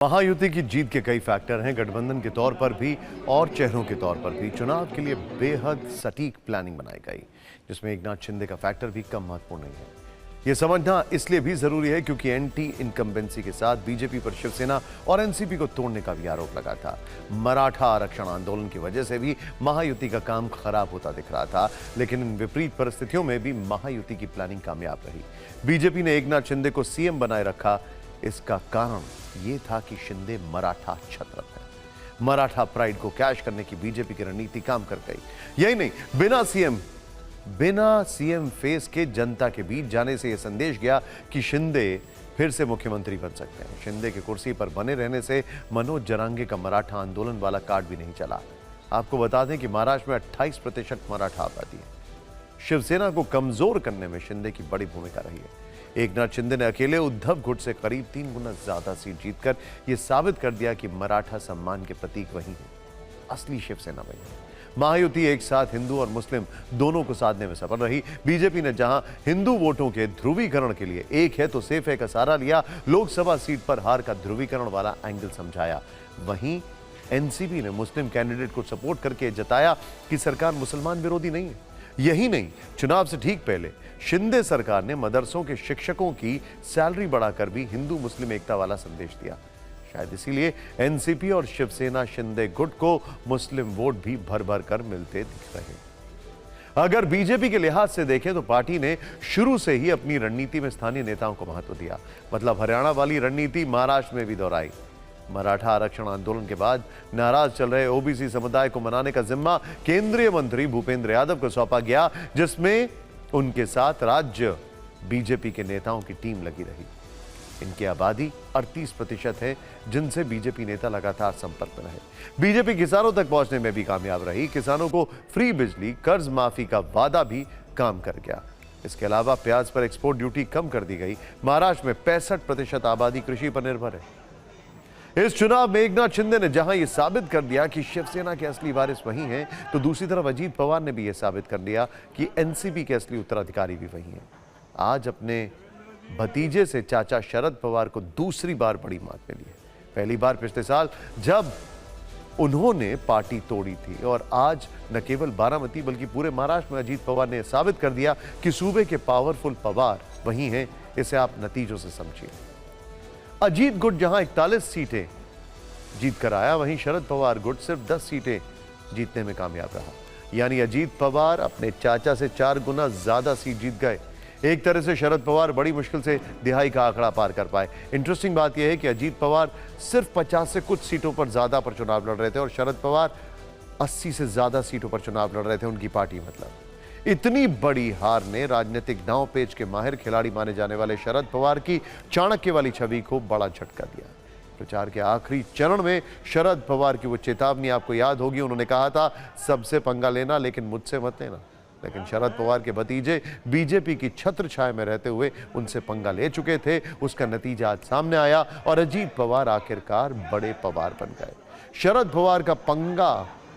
महायुति की जीत के कई फैक्टर हैं, गठबंधन के तौर पर भी और चेहरों के तौर पर भी। चुनाव के लिए बेहद सटीक प्लानिंग बनाई गई, जिसमें एकनाथ शिंदे का फैक्टर भी कम महत्वपूर्ण नहीं है। यह समझना इसलिए भी जरूरी है क्योंकि एंटी इनकम्बेंसी के साथ बीजेपी पर शिवसेना और एनसीपी को तोड़ने का भी आरोप लगा था। मराठा आरक्षण आंदोलन की वजह से भी महायुति का काम खराब होता दिख रहा था, लेकिन इन विपरीत परिस्थितियों में भी महायुति की प्लानिंग कामयाब रही। बीजेपी ने एकनाथ शिंदे को सीएम बनाए रखा। इसका कारण यह था कि शिंदे मराठा छत्रप है। मराठा प्राइड को कैश करने की बीजेपी की रणनीति काम कर गई। यही नहीं, बिना सीएम फेस के जनता के बीच जाने से यह संदेश गया कि शिंदे फिर से मुख्यमंत्री बन सकते हैं। शिंदे की कुर्सी पर बने रहने से मनोज जरांगे का मराठा आंदोलन वाला कार्ड भी नहीं चला। आपको बता दें कि महाराष्ट्र में 28% मराठा आबादी है। शिवसेना को कमजोर करने में शिंदे की बड़ी भूमिका रही है। एकनाथ शिंदे ने अकेले उद्धव गुट से करीब 3 गुना ज्यादा सीट जीतकर यह साबित कर दिया कि मराठा सम्मान के प्रतीक वही है, असली शिवसेना वही है। महायुति एक साथ हिंदू और मुस्लिम दोनों को साधने में सफल रही। बीजेपी ने जहां हिंदू वोटों के ध्रुवीकरण के लिए एक है तो सेफ है का सहारा लिया, लोकसभा सीट पर हार का ध्रुवीकरण वाला एंगल समझाया, वहीं एनसीपी ने मुस्लिम कैंडिडेट को सपोर्ट करके जताया कि सरकार मुसलमान विरोधी नहीं है। यही नहीं, चुनाव से ठीक पहले शिंदे सरकार ने मदरसों के शिक्षकों की सैलरी बढ़ाकर भी हिंदू मुस्लिम एकता वाला संदेश दिया। शायद इसीलिए एनसीपी और शिवसेना शिंदे गुट को मुस्लिम वोट भी भर भर कर मिलते दिख रहे। अगर बीजेपी के लिहाज से देखें तो पार्टी ने शुरू से ही अपनी रणनीति में स्थानीय नेताओं को महत्व दिया। मतलब हरियाणा वाली रणनीति महाराष्ट्र में भी दोहराई। मराठा आरक्षण आंदोलन के बाद नाराज चल रहे ओबीसी समुदाय को मनाने का जिम्मा केंद्रीय मंत्री भूपेंद्र यादव को सौंपा गया, जिसमें उनके साथ राज्य बीजेपी के नेताओं की टीम लगी रही। इनकी आबादी 38% है, जिनसे बीजेपी नेता लगातार संपर्क में रहे। बीजेपी किसानों तक पहुंचने में भी कामयाब रही। किसानों को फ्री बिजली, कर्ज माफी का वादा भी काम कर गया। इसके अलावा प्याज पर एक्सपोर्ट ड्यूटी कम कर दी गई। महाराष्ट्र में 65% आबादी कृषि पर निर्भर है। इस चुनाव में एकनाथ शिंदे ने जहां यह साबित कर दिया कि शिवसेना के असली वारिस वही हैं, तो दूसरी तरफ अजीत पवार ने भी यह साबित कर दिया कि एनसीपी के असली उत्तराधिकारी भी वही हैं। आज अपने भतीजे से चाचा शरद पवार को दूसरी बार बड़ी मात मिली है। पहली बार पिछले साल जब उन्होंने पार्टी तोड़ी थी, और आज न केवल बारामती बल्कि पूरे महाराष्ट्र में अजीत पवार ने साबित कर दिया कि सूबे के पावरफुल पवार वही हैं। इसे आप नतीजों से समझिए। अजीत गुट जहां 41 सीटें जीत कर आया, वहीं शरद पवार गुट सिर्फ 10 सीटें जीतने में कामयाब रहा। यानी अजीत पवार अपने चाचा से 4 गुना ज्यादा सीट जीत गए। एक तरह से शरद पवार बड़ी मुश्किल से दिहाई का आंकड़ा पार कर पाए। इंटरेस्टिंग बात यह है कि अजीत पवार सिर्फ 50 से कुछ सीटों पर ज्यादा पर चुनाव लड़ रहे थे, और शरद पवार 80 से ज्यादा सीटों पर चुनाव लड़ रहे थे, उनकी पार्टी मतलब। इतनी बड़ी हार ने राजनीतिक दांवपेच के माहिर खिलाड़ी माने जाने वाले शरद पवार की चाणक्य वाली छवि को बड़ा झटका दिया। प्रचार के आखिरी चरण में शरद पवार की वो चेतावनी आपको याद होगी। उन्होंने कहा था, सबसे पंगा लेना लेकिन मुझसे मत लेना। लेकिन शरद पवार के भतीजे बीजेपी की छत्र छाया में रहते हुए उनसे पंगा ले चुके थे। उसका नतीजा आज सामने आया और अजीत पवार आखिरकार बड़े पवार बन गए। शरद पवार का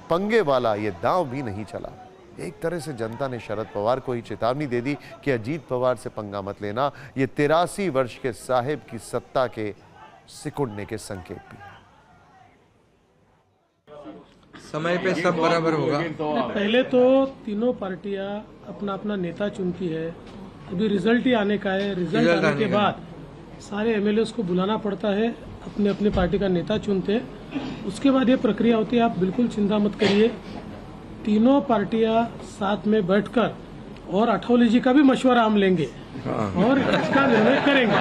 पंगे वाला ये दांव भी नहीं चला। एक तरह से जनता ने शरद पवार को ही चेतावनी दे दी कि अजीत पवार से पंगा मत लेना। ये 83 वर्ष के साहिब की सत्ता के सिकुड़ने के संकेत भी है। समय पे सब बराबर होगा। पहले तो तीनों पार्टियां अपना अपना नेता चुनती है। अभी रिजल्ट ही आने का है। रिजल्ट आने के बाद सारे एमएलए को बुलाना पड़ता है, अपने अपने पार्टी का नेता चुनते हैं। उसके बाद ये प्रक्रिया होती है। आप बिल्कुल चिंता मत करिए, तीनों पार्टियां साथ में बैठकर और अठौली जी का भी मशवरा हम लेंगे और इसका निर्णय करेंगे।